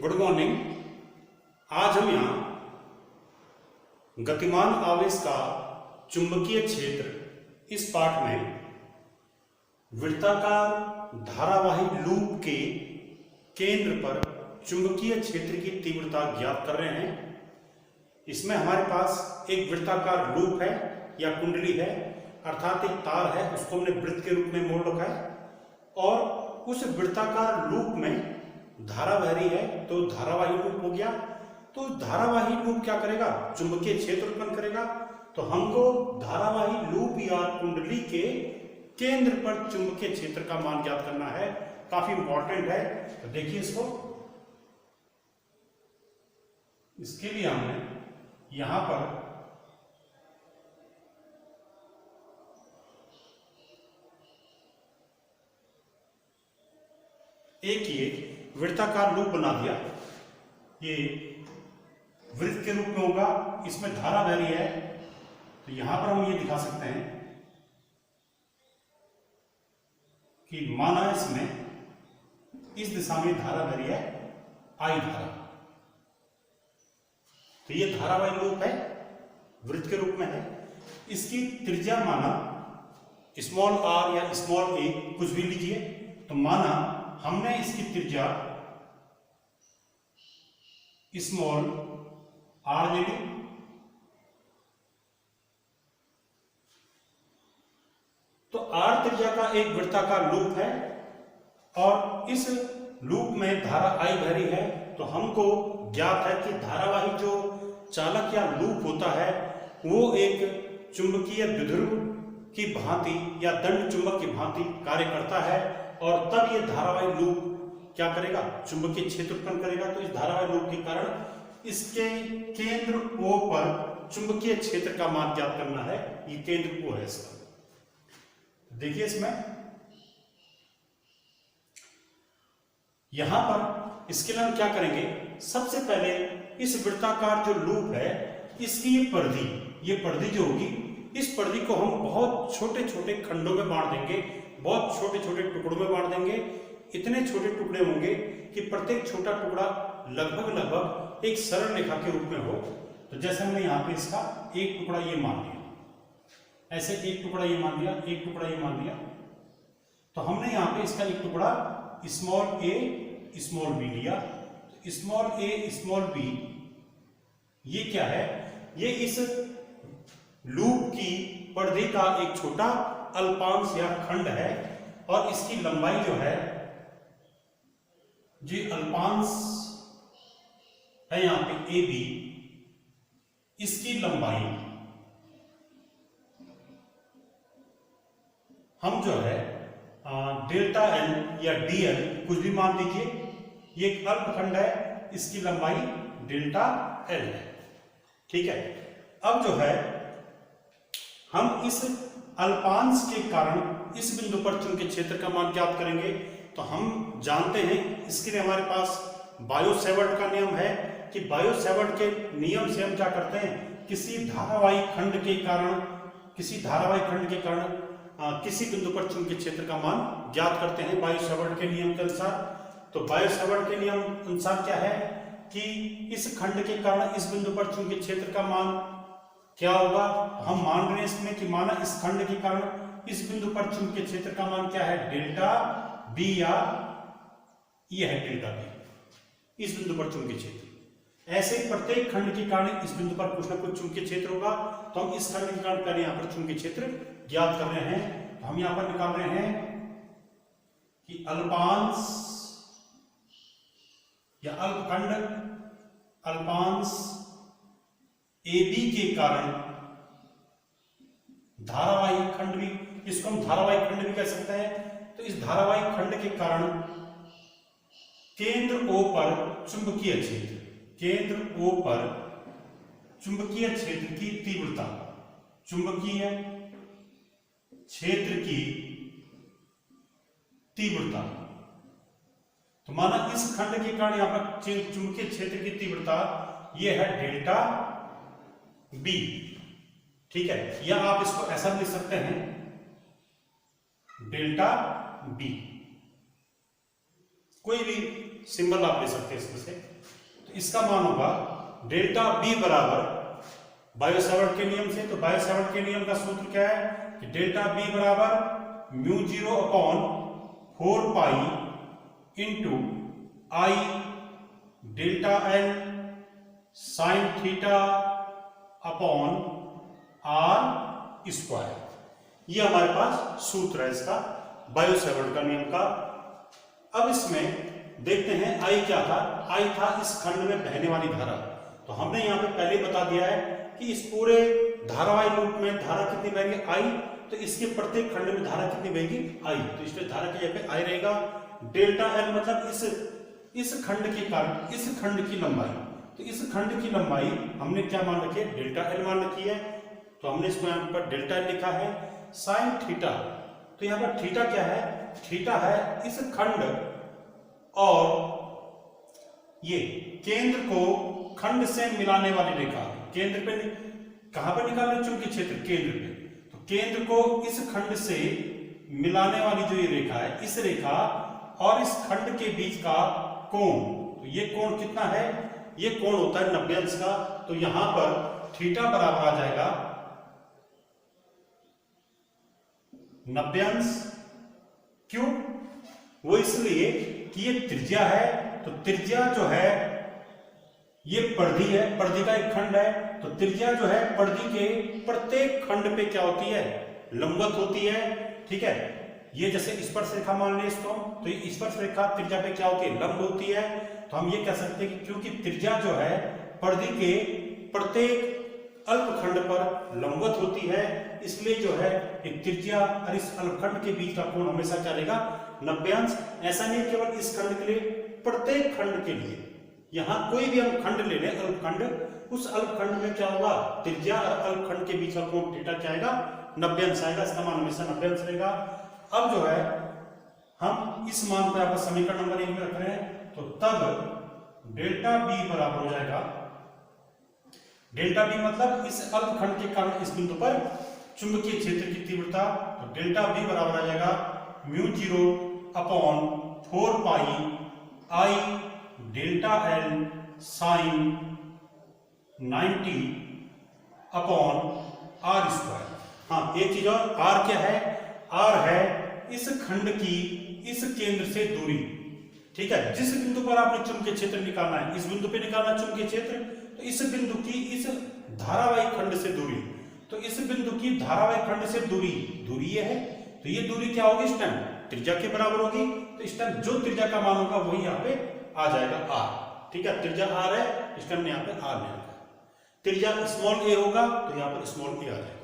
Good morning. आज हम यहाँ गतिमान आवेश का चुंबकीय क्षेत्र इस पाठ में वृत्ताकार धारावाही लूप के केंद्र पर चुंबकीय क्षेत्र की तीव्रता ज्ञात कर रहे हैं। इसमें हमारे पास एक वृत्ताकार लूप है या कुंडली है, अर्थात एक तार है, उसको हमने वृत्त के रूप में मोड़ रखा है और उस वृत्ताकार लूप में धारा बह रही है, तो धारावाही लूप हो गया। तो धारावाही लूप क्या करेगा? चुंबकीय क्षेत्र उत्पन्न करेगा। तो हमको धारावाही लूप या कुंडली के केंद्र पर चुंबकीय क्षेत्र का मान ज्ञात करना है। काफी इंपॉर्टेंट है, तो देखिए इसको। इसके लिए हमने यहां पर एक वृत्ताकार लूप बना दिया। ये वृत्त के रूप में होगा, इसमें धारा बह रही है, तो यहां पर हम ये दिखा सकते हैं कि माना इसमें इस दिशा में धारा बह रही है, आई धारा। तो ये धारावाही लूप है, वृत्त के रूप में है। इसकी त्रिज्या माना स्मॉल आर या स्मॉल ए, कुछ भी लीजिए। तो माना हमने इसकी त्रिज्या स्मॉल आर ले ली, तो आर त्रिज्या का एक वृत्ताकार लूप है और इस लूप में धारा आई बह रही है। तो हमको ज्ञात है कि धारावाही जो चालक या लूप होता है वो एक चुंबकीय द्विध्रुव की भांति या दंड चुंबक की भांति कार्य करता है और तब ये धारावाही लूप क्या करेगा? चुंबकीय क्षेत्र उत्पन्न करेगा। तो इस धारावाही लूप के कारण इसके केंद्र O पर चुंबकीय क्षेत्र का मान ज्ञात करना है। ये केंद्र O है इसका। देखिए इसमें यहां पर इसके लिए हम क्या करेंगे? सबसे पहले इस वृत्ताकार जो लूप है इसकी ये परिधि जो होगी, इस परिधि को हम बहुत छोटे छोटे खंडों में बांट देंगे, बहुत छोटे छोटे टुकड़ों में बांट देंगे। इतने छोटे टुकड़े होंगे कि प्रत्येक छोटा टुकड़ा लगभग एक सरल रेखा के रूप में हो। तो जैसे हमने यहाँ पे इसका एक टुकड़ा ये मान लिया, ऐसे एक टुकड़ा ये मान लिया, एक टुकड़ा ये मान लिया। तो हमने यहाँ पे इसका एक टुकड़ा स्मॉल ए स्मॉल बी लिया। तो स्मॉल ए स्मॉल बी ये क्या है? ये इस लूप की परिधि का एक छोटा अल्पांश या खंड है और इसकी लंबाई जो है, जो अल्पांश है यहां पे ए बी, इसकी लंबाई हम जो है डेल्टा एल या डी एल कुछ भी मान लीजिए। ये एक अल्पखंड है, इसकी लंबाई डेल्टा एल है। ठीक है। अब जो है हम इस अल्पांश के कारण इस बिंदु पर चुंबकीय क्षेत्र का मान ज्ञात करेंगे। तो हम जानते हैं, इसके लिए हमारे पास बायो-सेवर्ट का नियम है कि बायो-सेवर्ट के नियम से हम क्या करते हैं? किसी धारावाही खंड के कारण किसी बिंदु पर चुंबकीय क्षेत्र का मान ज्ञात करते हैं बायो-सेवर्ट के नियम के अनुसार। तो बायो-सेवर्ट के नियम अनुसार क्या है कि इस खंड के कारण इस बिंदु पर चुंबकीय क्षेत्र का मान क्या होगा? हम मान रहे हैं इसमें कि माना इस खंड के कारण इस बिंदु पर चुंबकीय क्षेत्र का मान क्या है? डेल्टा बी, या ये है डेल्टा बी, इस बिंदु पर चुंबकीय क्षेत्र। ऐसे ही प्रत्येक खंड के कारण इस बिंदु पर कुछ ना कुछ चुंबकीय क्षेत्र होगा। तो हम इस खंड के कारण पहले यहां पर चुंबकीय क्षेत्र ज्ञात कर रहे हैं। तो हम यहां पर निकाल रहे हैं कि अल्पांश या अल्पांश AB के कारण धारावाही खंड भी, इसको हम धारावाही खंड भी कह सकते हैं। तो इस धारावाही खंड के कारण केंद्र O पर चुंबकीय क्षेत्र, केंद्र O पर चुंबकीय क्षेत्र की तीव्रता, चुंबकीय क्षेत्र की तीव्रता। तो माना इस खंड के कारण यहां पर चुंबकीय क्षेत्र की तीव्रता ये है डेल्टा बी। ठीक है, या आप इसको ऐसा लिख सकते हैं डेल्टा बी। कोई भी सिंबल आप ले सकते हैं इसमें से। तो इसका मान होगा डेल्टा बी बराबर बायो-सावर्ट के नियम से, तो बायो-सावर्ट के नियम का सूत्र क्या है कि डेल्टा बी बराबर mu 0 upon 4 pi into I delta L sine theta upon R square. ये हमारे पास सूत्र है इसका बायो-सावर्ट का नियम का। अब इसमें देखते हैं आई क्या था। आई था इस खंड में बहने वाली धारा। तो हमने यहाँ पे पहले बता दिया है कि इस पूरे धारावाही लूप में धारा कितनी बहेगी आई, तो इसके प्रत्येक खंड में धारा कितनी बहेगी आई, तो इसलिए धारा की जगह पे आई रहेगा। डेल्टा एल मतलब इस खंड के कारण इस खंड की लंबाई, तो इस खंड की लंबाई हमने क्या मान रखी है, डेल्टा एल मान रखी है, तो हमने इसको यहाँ पर डेल्टा एल लिखा है। साइन थीटा, तो यहाँ पर थीटा क्या है, थीटा है इस खंड और ये केंद्र को खंड से मिलाने वाली रेखा। केंद्र पे कहां पर निकाल रहे, चुंबकीय क्षेत्र केंद्र पे, तो केंद्र को इस खंड से मिलाने वाली जो ये रेखा है, इस रेखा और इस खंड के बीच का कोण, तो ये कोण कितना है, ये कोण होता है 90 अंश का। तो यहां पर थीटा बराबर आ जाएगा 90 अंश। क्यों, वो इसलिए कि ये त्रिज्या है, तो त्रिज्या जो है ये परिधि है, परिधि का एक खंड है, तो त्रिज्या जो है परिधि के प्रत्येक खंड पे क्या होती है, लंबवत होती है। ठीक है, ये जैसे स्पर्श रेखा मान लें इसको, तो ये स्पर्श रेखा त्रिज्या पे क्या होती है, लंब होती है। तो हम ये कह सकते हैं कि क्योंकि त्रिज्या जो है परिधि के प्रत्येक अल्पखंड पर लंबवत होती है, इसलिए जो है एक त्रिज्या और इस अल्पखंड के बीच का कोण हमेशा क्या रहेगा, 90 अंश। ऐसा नहीं केवल इस खंड के लिए, प्रत्येक खंड के लिए, यहां कोई भी हम खंड ले लें अल्पखंड, उस अल्पखंड में क्या होगा, त्रिज्या और अल्पखंड के बीच का कोण थीटा क्या आएगा, 90 अंश आएगा। इसका मान हमेशा 90 अंश रहेगा। अब जो है हम इस मान को यहाँ पर समीकरण नंबर 1 में रख रहे हैं, तो तब डेल्टा बी बराबर हो जाएगा, डेल्टा बी मतलब इस अल्पखंड के कारण इस बिंदु पर चुंबकीय क्षेत्र की तीव्रता, तो डेल्टा बी बराबर आ जाएगा mu 0 upon 4 pi I delta L sine 90 upon R square. हाँ, एक चीज और, आर क्या है, आर है इस खंड की इस केंद्र से दूरी। ठीक है, जिस बिंदु पर आपने चुंबकीय क्षेत्र निकालना है, इस बिंदु पे निकालना चुंबकीय क्षेत्र, तो इस बिंदु की इस धारावाही खंड से दूरी, तो इस बिंदु की धारावाही खंड से दूरी ये है, तो ये दूरी क्या होगी, इस टाइम त्रिज्या के बराबर होगी। तो इस टाइम जो त्रिज्या का मान होगा वही यहाँ पे आ जाएगा आर। ठीक है, त्रिज्या आर है, इस टाइम यहाँ पे आर नहीं आएगा, त्रिज्या स्मॉल ए होगा तो यहाँ पर स्मॉल ए आ जाएगा।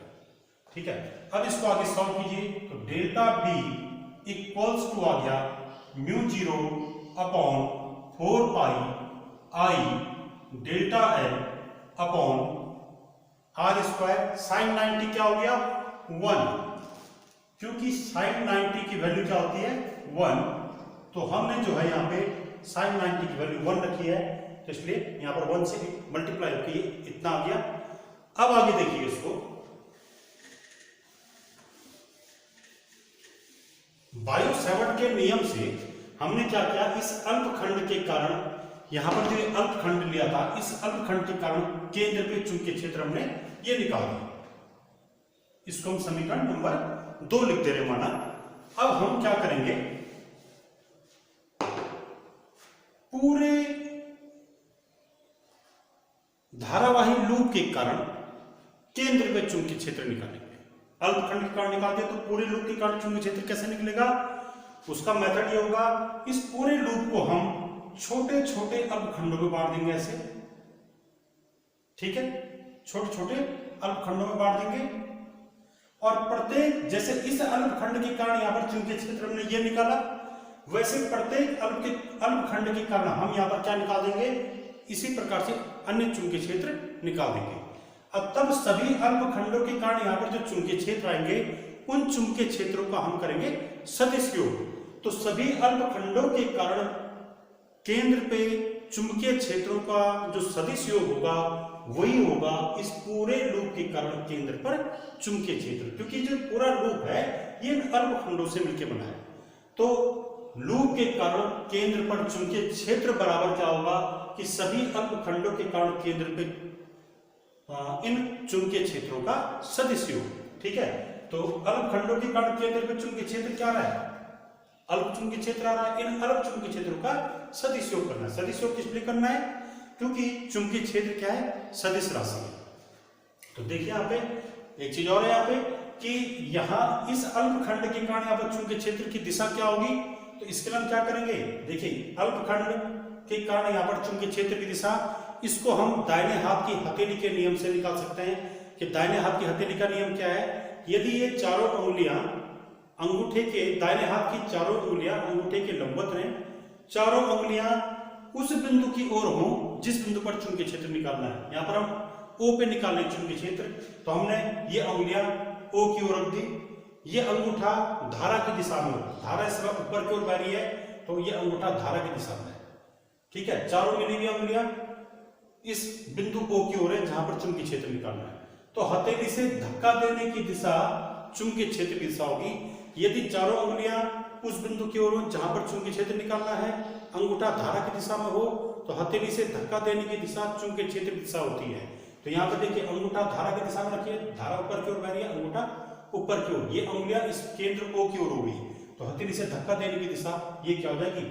ठीक है, अब इसको आगे सॉल्व कीजिए, तो डेल्टा बी इक्वल्स टू आ गया mu 0 upon 4 pi I delta L upon R square. Sine 90 क्या हो गया, 1, क्योंकि साइन 90 की वैल्यू क्या होती है, 1, तो हमने जो है यहाँ पे साइन 90 की वैल्यू 1 रखी है, तो इसलिए यहाँ पर 1 से मल्टीप्लाई होकर इतना आ गया। अब आगे देखिए इसको, बायो-सावर्ट के नियम से हमने क्या किया, इस अल्पखंड के कारण, यहां पर जो अल्पखंड लिया था, इस अल्पखंड के कारण केंद्र पे चुंबकीय क्षेत्र हमने ये निकाल दिया। इसको हम समीकरण नंबर 2 लिख दे रहे माना। अब हम क्या करेंगे, पूरे धारावाही लूप के कारण केंद्र पे चुंबकीय क्षेत्र निकालेंगे। अल्पखंड के कारण निकाल दिया, तो पूरे लूप के कारण चुंबकीय क्षेत्र कैसे निकलेगा, उसका मेथड ये होगा, इस पूरे लूप को हम छोटे छोटे अल्पखंडों में बांट देंगे ऐसे। ठीक है, छोटे छोटे अल्पखंडों में बांट देंगे, और प्रत्येक, जैसे इस अल्पखंड के कारण यहां पर चुंबकीय क्षेत्र हमने ये निकाला, वैसे प्रत्येक अल्पखंड के कारण हम यहां पर क्या निकाल देंगे, इसी प्रकार से अन्य चुंबकीय क्षेत्र निकाल देंगे। अब तब सभी अल्पखंडों के कारण यहां पर जो चुंबकीय क्षेत्र आएंगे, उन चुंबकीय क्षेत्रों का हम करेंगे सदिश योग। तो सभी अल्पखंडों के कारण केंद्र पे चुंबकीय क्षेत्रों का जो सदिश योग होगा वही होगा इस पूरे लूप के कारण केंद्र पर चुंबकीय क्षेत्र, क्योंकि जो पूरा लूप है ये अल्पखंडों से मिलकर बना है। तो लूप के कारण केंद्र पर चुंबकीय क्षेत्र बराबर क्या होगा कि सभी अल्पखंडों के कारण केंद्र पे इन चुंबकीय क्षेत्रों का सदिश योग। ठीक है, तो अल्पखंडों के कारण केंद्र पे चुंबकीय क्षेत्र क्या रहा है, अल्प चुंबकीय क्षेत्र आ रहा है। इन अल्प चुंबकीय क्षेत्रों का सदिश योग करना है। सदिश योग किस लिए करना है, क्योंकि चुंबकीय क्षेत्र क्या है, सदिश राशि है। तो देखिए यहाँ पे एक चीज और है यहाँ पे कि यहाँ इस अल्पखंड के कारण यहाँ पर चुंबकीय क्षेत्र की दिशा क्या होगी, तो इसके लिए हम क्या करेंगे, देखिए अल्पखंड के कारण यहाँ पर चुंबकीय क्षेत्र की दिशा, इसको हम दाहिने हाथ की हथेली के नियम से निकाल सकते हैं कि दाहिने हाथ की हथेली का नियम क्या है, यदि ये चारों उंगलियां अंगूठे के, दाहिने हाथ की चारों उंगलियां अंगूठे के लंबवत रहें, चारों उंगलियां उस बिंदु की ओर हों जिस बिंदु पर चुंबकीय क्षेत्र निकालना है। यहाँ पर हम O पे निकालने चुंबकीय क्षेत्र, तो हमने ये उंगलियां O की ओर रख दी, ये अंगूठा धारा की दिशा में, धारा इस वक्त ऊपर की ओर बह रही है, तो ये अंगूठा धारा की दिशा में है। ठीक है, चारों मिली हुई उंगलियां इस बिंदु O की ओर है जहां पर चुंबकीय क्षेत्र निकालना है। तो हथेली से धक्का देने की दिशा चुंबकीय क्षेत्र की दिशा होगी। यदि चारों उंगलियां उस बिंदु की ओर हो जहां पर चुंबकीय क्षेत्र निकालना है, अंगूठा धारा की दिशा में हो, तो हथेली से धक्का देने की दिशा चुंबकीय क्षेत्र की दिशा होती है। तो यहाँ पर देखिए अंगूठा धारा की दिशा में रखिए, धारा ऊपर की ओर बह रही है, अंगूठा ऊपर की ओर, ये उंगलियां इस केंद्र O की ओर होगी, तो हथेली से धक्का देने की दिशा ये क्या हो जाएगी,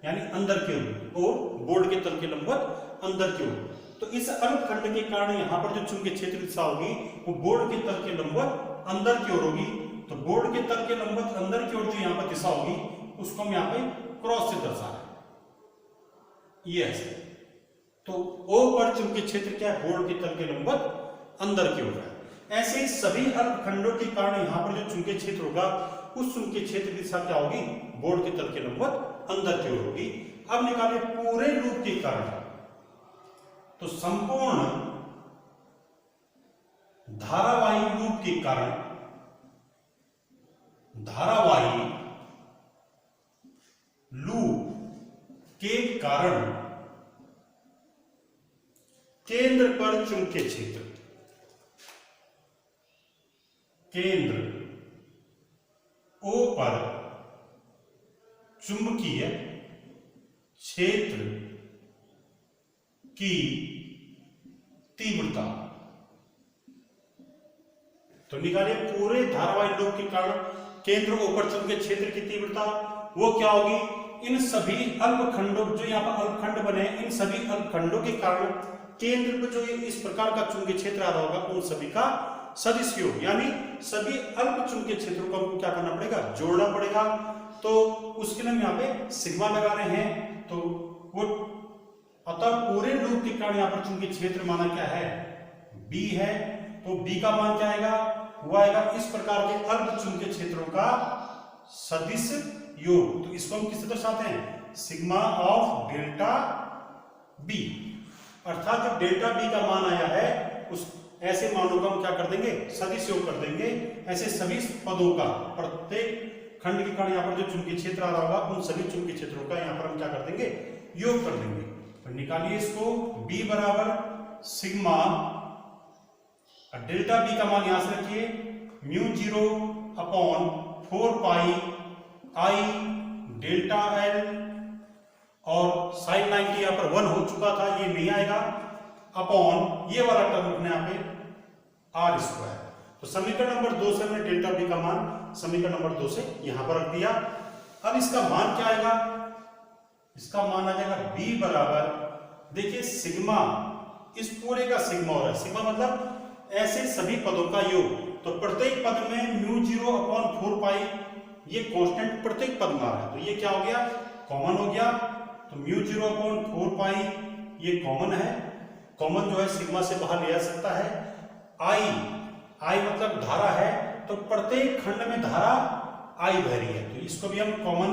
यानी अंदर की ओर, और बोर्ड के तल के लंबवत अंदर की ओर। तो इस अल्पखंड के कारण यहाँ पर जो चुंबकीय क्षेत्र की दिशा होगी वो बोर्ड के तल के लंबवत अंदर की ओर होगी। तो बोर्ड के तल के लंबवत अंदर की ओर जो यहाँ पर दिशा होगी उसको हम यहाँ पे क्रॉस से दर्शा रहे हैं, ये ऐसे। तो O पर चुंबकीय क्षेत्र क्या है, बोर्ड के तल के लंबवत अंदर की ओर है। ऐसे ही सभी अल्पखंडों के कारण यहाँ पर जो चुंबकीय क्षेत्र होगा उस चुंबकीय क्षेत्र की दिशा क्या होगी, बोर्ड के तल के लंबवत अंदर की ओर होगी। अब निकालिए पूरे लूप के कारण, तो संपूर्ण धारावाही लूप के कारण, धारावाही लूप के कारण केंद्र पर चुंबकीय क्षेत्र, केंद्र O पर चुंबकीय क्षेत्र की तीव्रता। तो निकालिए पूरे धारावाही लूप के कारण केंद्र O पर चुंबकीय क्षेत्र की तीव्रता, वो क्या होगी, इन सभी अल्पखंडों, जो यहाँ पर अल्पखंड बने, इन सभी अल्पखंडों के कारण केंद्र पर जो इस प्रकार का चुंबकीय क्षेत्र आ रहा होगा उन सभी का सदिश योग, यानी सभी अल्प चुंबकीय क्षेत्रों को हमको क्या करना पड़ेगा, जोड़ना पड़ेगा। तो उसके लिए हम यहाँ पे सिग्मा लगा रहे हैं, तो वो अतः पूरे लूप के कारण यहाँ पर चुंबकीय क्षेत्र माना क्या है, B है। तो B का मान क्या आएगा, वो आएगा इस प्रकार के अल्प चुंबकीय क्षेत्रों का सदिश योग। तो इसको हम किससे दर्शाते हैं, सिग्मा ऑफ डेल्टा B, अर्थात जो डेल्टा B का मान आया है उस ऐसे मानों का हम क्या कर देंगे, सदिश योग कर देंगे। ऐसे सभी पदों का, प्रत्येक खंड के कारण यहाँ पर जो चुंबकीय क्षेत्र आ रहा होगा उन सभी चुंबकीय क्षेत्रों का यहाँ पर हम क्या कर देंगे, योग कर देंगे। तो निकालिए इसको, B बराबर सिग्मा, डेल्टा B का मान यहां से रखिए, μ0 upon 4 pi I delta L, और साइन 90 यहाँ पर 1 हो चुका था, ये नहीं आएगा, अपॉन ये वाला टर्म रखना यहाँ पे R स्क्वायर। तो समीकरण नंबर 2 से हमने डेल्टा B का मान समीकरण नंबर 2 से यहां पर रख दिया। अब इसका मान क्या आएगा, इसका मान आ जाएगा B बराबर, देखिए सिग्मा, इस पूरे का सिग्मा हो रहा है, सिग्मा मतलब ऐसे सभी पदों का योग। तो प्रत्येक पद में μ0 अपॉन 4 पाई, ये कांस्टेंट प्रत्येक पद में आ रहा है, तो ये क्या हो गया, कॉमन हो गया। तो μ0 अपॉन 4 पाई ये कॉमन है, कॉमन जो है सिग्मा से बाहर लिया जा सकता है। I मतलब धारा है, तो प्रत्येक खंड में धारा I बह रही है, तो इसको भी हम कॉमन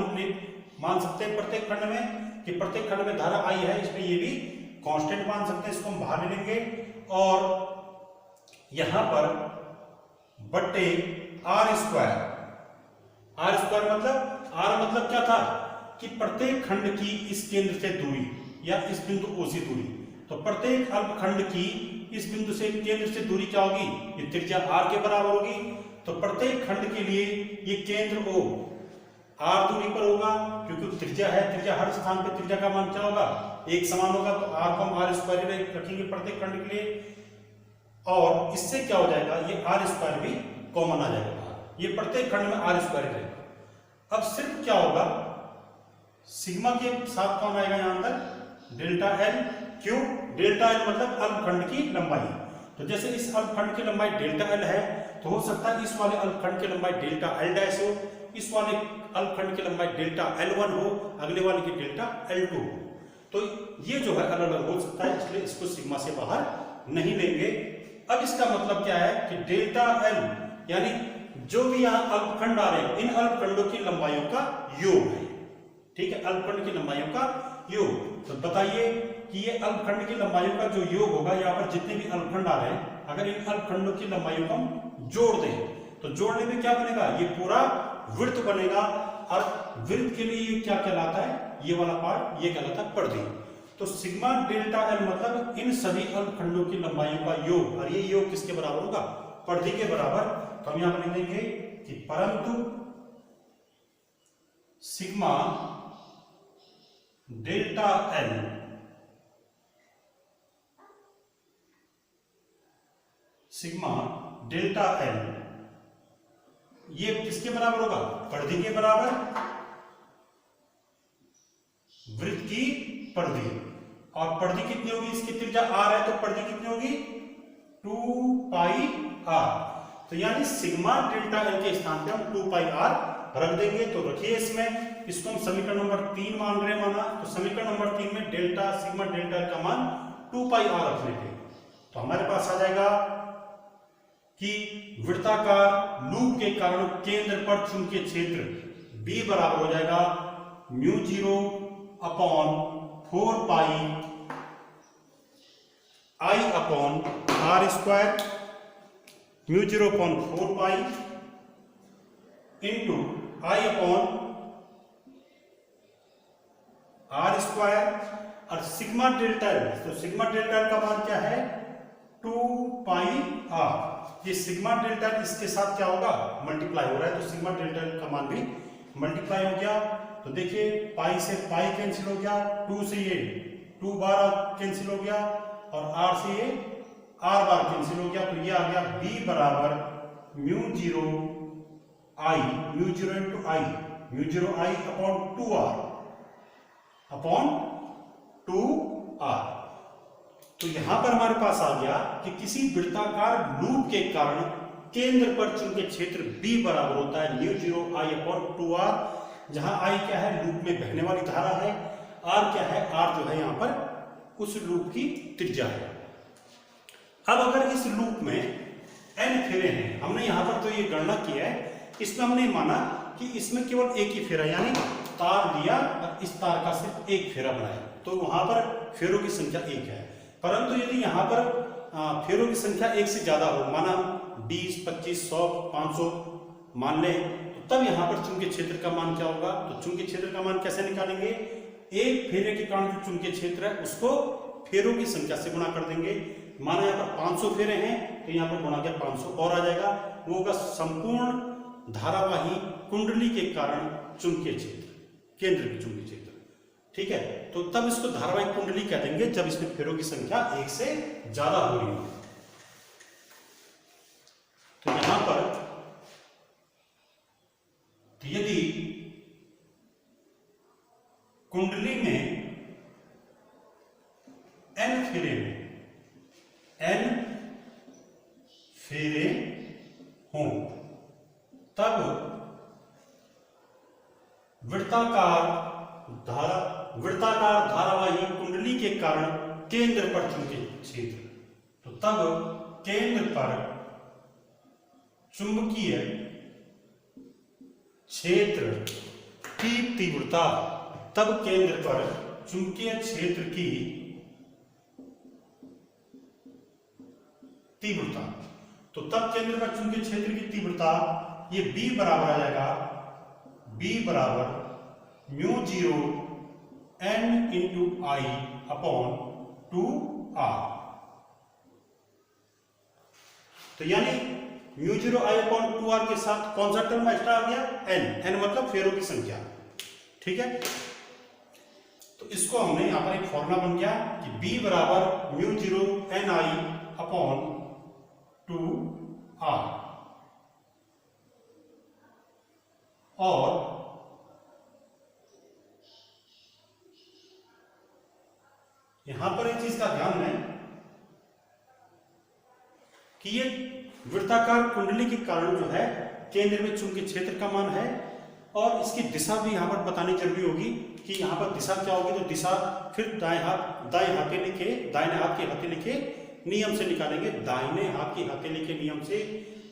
मान सकते हैं प्रत्येक खंड में, कि प्रत्येक खंड में धारा I है, इसमें ये भी कांस्टेंट मान सकते हैं, इसको हम बाहर ले लेंगे। और यहां पर बट्टे R स्क्वायर, मतलब क्या था कि प्रत्येक खंड की इस केंद्र से दूरी या इस बिंदु O से दूरी, तो प्रत्येक अल्पखंड की इस बिंदु से केंद्र से दूरी क्या होगी, ये त्रिज्या R के बराबर होगी। तो प्रत्येक खंड के लिए ये केंद्र O आर दूरी पर होगा क्योंकि त्रिज्या है, त्रिज्या हर स्थान पे त्रिज्या का मान क्या होगा, एक समान होगा, तो आर को हम आर स्क्वायर रखेंगे प्रत्येक खंड के लिए, और इससे क्या हो जाएगा, ये आर स्क्वायर भी कॉमन आ जाएगा, ये प्रत्येक खंड में आर स्क्वायर रहेगा। अब सिर्फ क्या होगा, सिग्मा के साथ कौन आएगा यहां अंदर, डेल्टा एल, क्यों, डेल्टा एल मतलब अल्पखंड की लंबाई, तो जैसे इस अल्पखंड की लंबाई डेल्टा एल है, तो हो सकता है इस वाले अल्पखंड की लंबाई डेल्टा एल डैश हो, इस वाले अल्पखंड की लंबाई डेल्टा L1 हो, अगले वाले की डेल्टा L2 हो, तो ये जो है अलग अलग हो सकता है, इसलिए इसको सिग्मा से बाहर नहीं लेंगे। अब इसका मतलब क्या है कि डेल्टा L यानी जो भी यहाँ अल्पखंड आ रहे हैं, इन अल्पखंडों की लंबाइयों का योग है, ठीक है, अल्पखंड की लंबाइयों का योग। तो बताइए कि ये अल्पखंड की लंबाइयों का जो योग होगा, यहाँ पर जितने भी अल्पखंड आ रहे हैं, अगर इन अल्पखंडों की लंबाइयों को हम जोड़ दें तो जोड़ने में क्या बनेगा, ये पूरा वृत्त बनेगा, और वृत्त के लिए ये क्या कहलाता है, ये वाला पार्ट ये कहलाता है परिधि। तो सिग्मा डेल्टा एल मतलब इन सभी अल्पखंडों की लंबाइयों का योग, और ये योग किसके बराबर होगा, परिधि के बराबर। तो हम यहां पर लिख देंगे कि परंतु sigma delta L sigma delta L ये किसके बराबर होगा, परिधि के बराबर, वृत्त की परिधि, और परिधि कितनी होगी, इसकी त्रिज्या r है, तो परिधि कितनी होगी 2 पाई r। तो यानी सिग्मा डेल्टा एल के स्थान पे हम 2 पाई r रख देंगे। तो रखिए इसमें, इसको हम समीकरण नंबर 3 मान रहे माना, तो समीकरण नंबर 3 में डेल्टा सिग्मा डेल्टा एल का मान 2 पाई r रखने पे, तो हमारे पास आ जाएगा कि वृत्ताकार लूप के कारण केंद्र पर चुंबकीय क्षेत्र B बराबर हो जाएगा μ0 upon 4 pi I upon r square, μ0 upon 4 pi into I upon r square, और सिग्मा डेल्टा एल, तो सिग्मा डेल्टा एल का मान क्या है 2 पाई r। ये सिग्मा डेल्टा इसके साथ क्या होगा, मल्टीप्लाई हो रहा है, तो सिग्मा डेल्टा का मान भी मल्टीप्लाई हो गया। तो देखिए पाई से पाई कैंसिल हो गया, 2 से ये 2 बार कैंसिल हो गया, और r से ये r बार कैंसिल हो गया, तो ये आ गया b बराबर μ0 i, μ0 into I, μ0 i upon 2r। तो यहां पर हमारे पास आ गया कि किसी वृत्ताकार लूप के कारण केंद्र पर चुंबकीय क्षेत्र B बराबर होता है μ0 i अपॉन 2r, जहां I क्या है, लूप में बहने वाली धारा है, R क्या है, R जो है यहां पर उस लूप की त्रिज्या है। अब अगर इस लूप में n फेरे हैं, हमने यहां पर तो ये गणना की है, इसमें हमने माना कि इसमें केवल एक ही फेरा, यानी तार लिया और इस तार का सिर्फ एक फेरा बनाया, तो वहां पर फेरों की संख्या 1 है। परंतु यदि यहाँ पर फेरों की संख्या 1 से ज्यादा हो, माना 20, 25, 100, 500 मान ले, तो तब यहाँ पर चुंबकीय क्षेत्र का मान क्या होगा, तो चुंबकीय क्षेत्र का मान कैसे निकालेंगे, एक फेरे के कारण जो चुंबकीय क्षेत्र है उसको फेरों की संख्या से गुणा कर देंगे। माना यहाँ पर 500 फेरे हैं, तो यहाँ पर गुणा किया 500 और आ जाएगा, वो होगा संपूर्ण धारावाही कुंडली के कारण चुंबकीय क्षेत्र, केंद्र की चुंबकीय क्षेत्र, ठीक है। तो तब इसको धारावाहिक कुंडली कह देंगे जब इसमें फेरों की संख्या 1 से ज्यादा हो रही है। तो यहां पर यदि कुंडली में n फेरे हों, तब वृत्ताकार धारावाही कुंडली के कारण केंद्र पर चुंबकीय क्षेत्र, तो तब केंद्र पर चुंबकीय क्षेत्र की तीव्रता, तब केंद्र पर चुंबकीय क्षेत्र की तीव्रता, तो तब केंद्र पर चुंबकीय क्षेत्र की तीव्रता ये B बराबर आ जाएगा, B बराबर μ0 n इंटू आई अपॉन 2r। तो यानी म्यू जीरो आई अपॉन 2r के साथ कौन सा टर्म एक्स्ट्रा आ गया, n। n मतलब फेरों की संख्या, ठीक है। तो इसको हमने यहां पर एक फॉर्मूला बन गया कि b बराबर mu zero n I upon 2r, और यहां पर एक चीज का ध्यान है कि ये वृत्ताकार कुंडली के कारण जो है केंद्र में चुंबकीय क्षेत्र का मान है, और इसकी दिशा भी यहां पर बतानी जरूरी होगी कि यहां पर दिशा क्या होगी। तो दिशा फिर दाएं हथेली के दाहिने हाथ के हथेली के नियम से निकालेंगे। दाहिने हाथ की हथेली के नियम से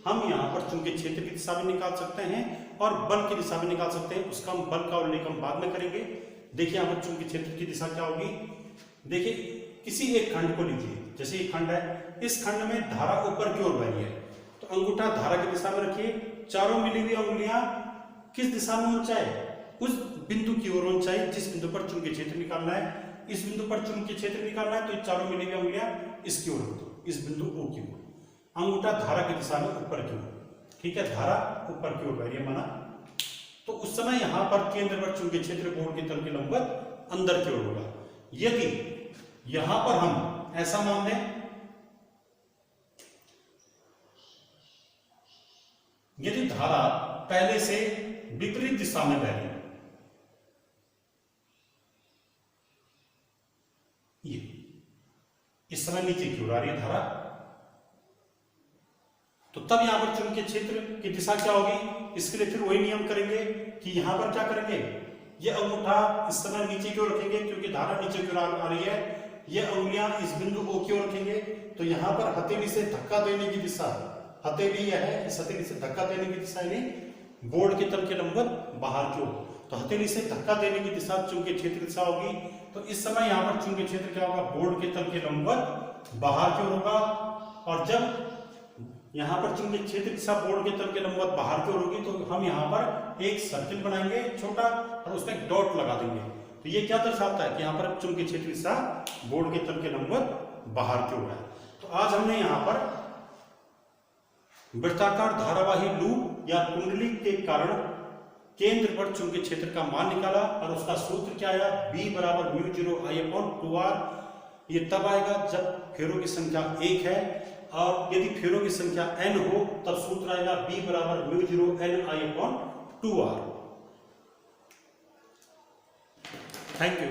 हम यहां पर चुंबकीय क्षेत्र की दिशा भी निकाल सकते हैं और बल की दिशा भी निकाल सकते हैं। उसका हम बल का उल्लेख हम बाद में करेंगे। देखिए यहां पर चुंबकीय क्षेत्र की दिशा क्या होगी। देखिए किसी एक खंड को लीजिए, जैसे ये खंड है, इस खंड में धारा ऊपर की ओर बह रही है, तो अंगूठा धारा की दिशा में रखिए। चारों मिली हुई अंगुलियां किस दिशा में होनी चाहिए, उस बिंदु की ओर होनी चाहिए जिस बिंदु पर चुंबकीय क्षेत्र निकालना है। इस बिंदु पर चुंबकीय क्षेत्र निकालना है तो चारों मिली हुई अंगुलियां इसकी ओर होती, इस बिंदु O की ओर, अंगूठा धारा की दिशा में ऊपर की ओर, ठीक है। धारा ऊपर की ओर बह रही है माना, तो उस समय यहां पर केंद्र पर चुंबकीय क्षेत्र बोर्ड के तल के लंबवत अंदर की ओर होगा। यदि यहां पर हम ऐसा मान लें, यदि धारा पहले से विपरीत दिशा में बह रही है, ये इस समय नीचे की ओर आ रही है धारा, तो तब यहां पर चुंबकीय क्षेत्र की दिशा क्या होगी। इसके लिए फिर वही नियम करेंगे कि यहां पर क्या करेंगे, ये अंगूठा इस समय नीचे की ओर रखेंगे क्योंकि धारा नीचे की ओर आ रही है। ये अंगुलियां इस बिंदु O की ओर रखेंगे, तो यहां पर हथेली से धक्का देने की दिशा, हथेली यह है, इस हथेली से धक्का देने की दिशा यानी बोर्ड के तल के लंबवत बाहर की ओर, तो हथेली से धक्का देने की दिशा चुंबकीय क्षेत्र की दिशा होगी। तो इस समय यहां पर चुंबकीय क्षेत्र क्या होगा, बोर्ड के तल के लंबवत बाहर की ओर होगा। और जब यहां पर चुंबकीय क्षेत्र की दिशा बोर्ड के तल के लंबवत बाहर की ओर होगी, तो हम यहां पर एक सर्किल बनाएंगे छोटा और उसमें एक डॉट लगा देंगे। तो ये क्या दर्शाता है कि यहां पर चुंबकीय क्षेत्र की दिशा बोर्ड के तल के लंबवत बाहर की ओर है। तो आज हमने यहां पर वृत्ताकार धारावाही लूप या कुंडली के कारण केंद्र पर चुंबकीय क्षेत्र का मान निकाला, और उसका सूत्र क्या आया, B बराबर म्यू जीरो आई अपॉन 2r। ये तब आएगा जब फेरों की संख्या 1 है, और यदि फेरों की संख्या n हो तब सूत्र आएगा B बराबर mu zero n I upon 2r। Thank you.